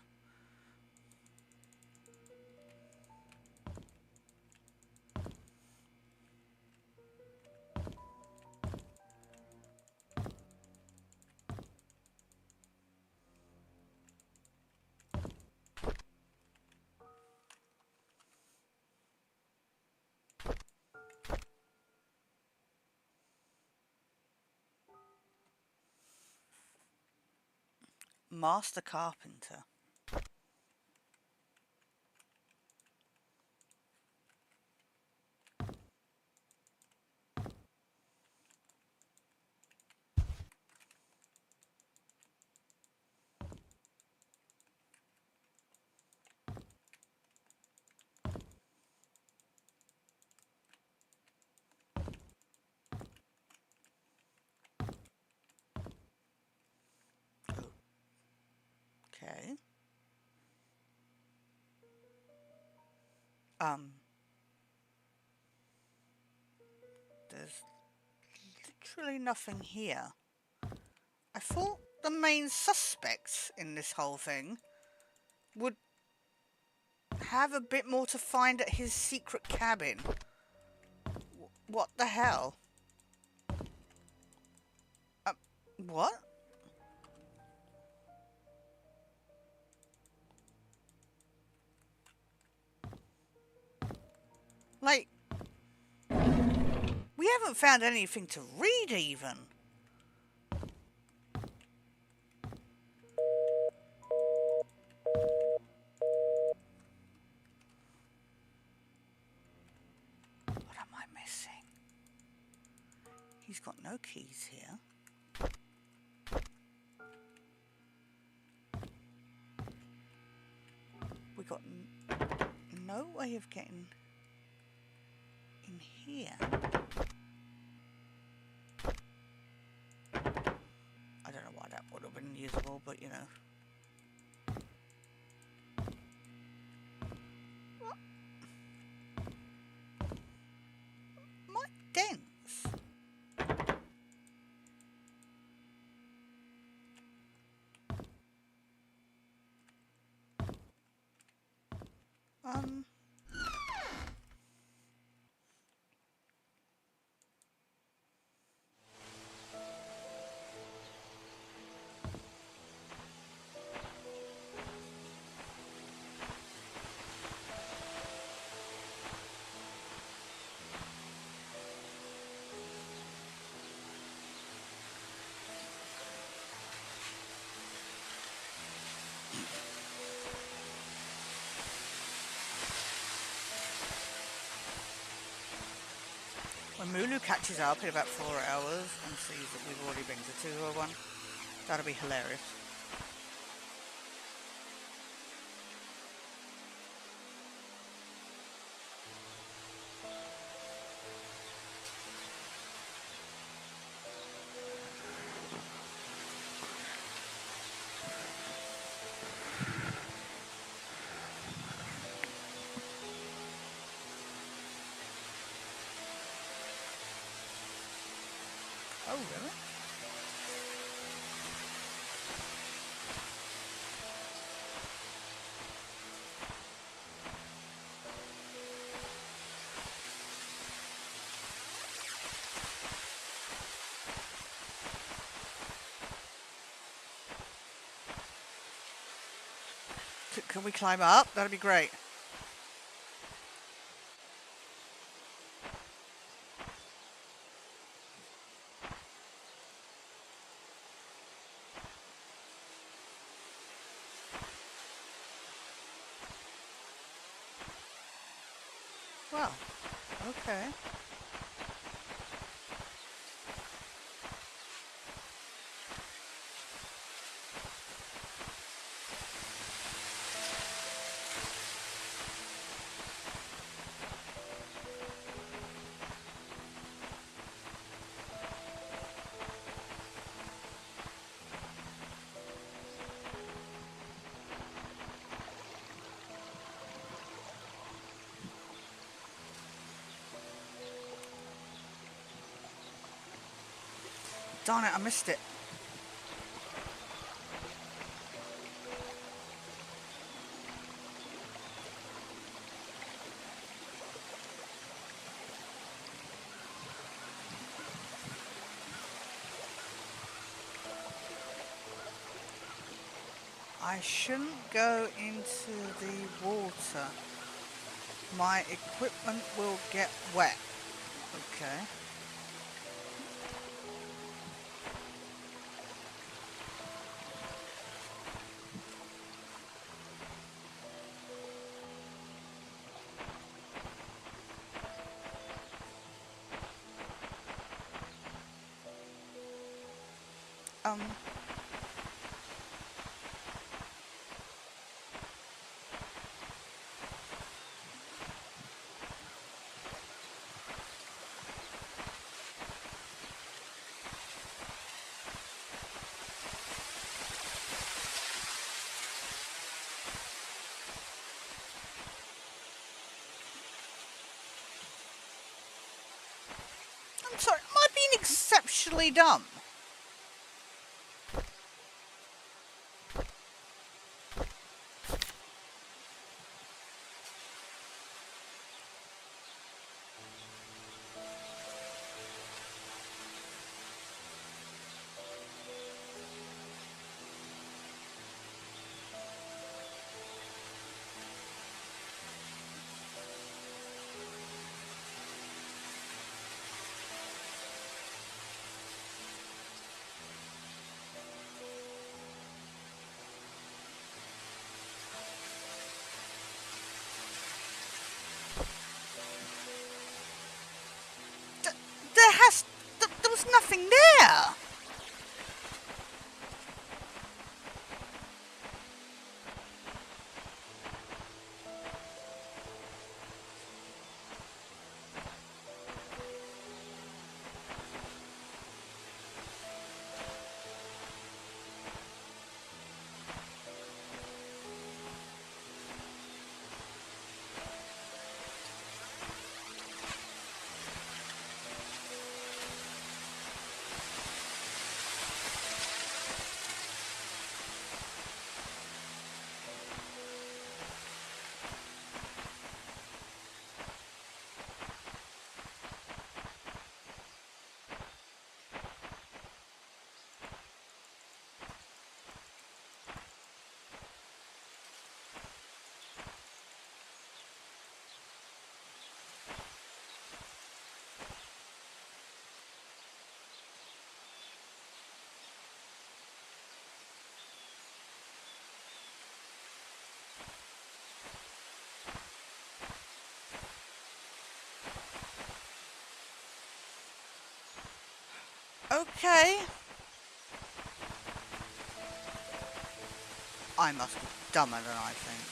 Master Carpenter. Okay. There's literally nothing here. I thought the main suspects in this whole thing would have a bit more to find at his secret cabin. What the hell? What? Like, we haven't found anything to read even. What am I missing? He's got no keys here. We got no way of getting in here. I don't know why that would have been usable, but you know. What? My dents. When Mulu catches up in about 4 hours and sees that we've already been to 201, that'll be hilarious. Oh, really? Can we climb up? That'd be great. Well, okay. Darn it, I missed it. I shouldn't go into the water. My equipment will get wet. Okay. I'm sorry, am I being exceptionally dumb? There was nothing there. Okay. I must be dumber than I think.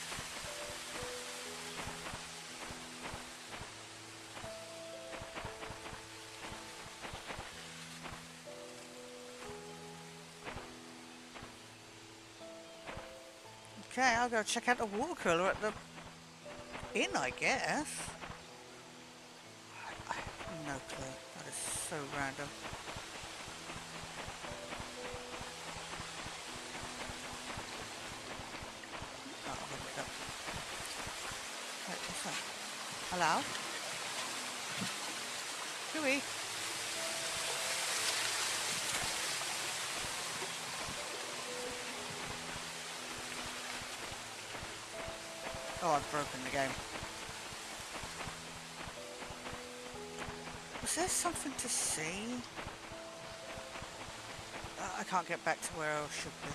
Okay, I'll go check out the water cooler at the inn, I guess. I have no clue. That is so random. Oh, I'll look it up. Wait, what's that? Hello? Huey? Oh, I've broken the game. Was there something to see? I can't get back to where I should be.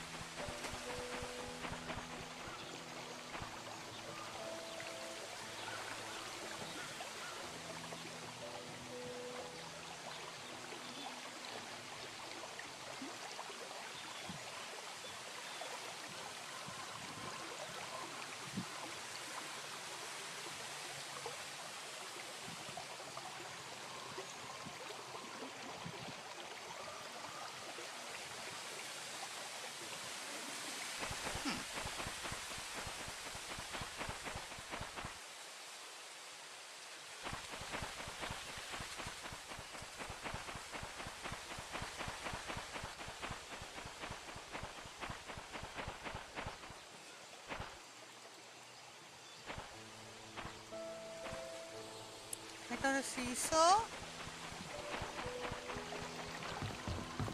I got a seesaw.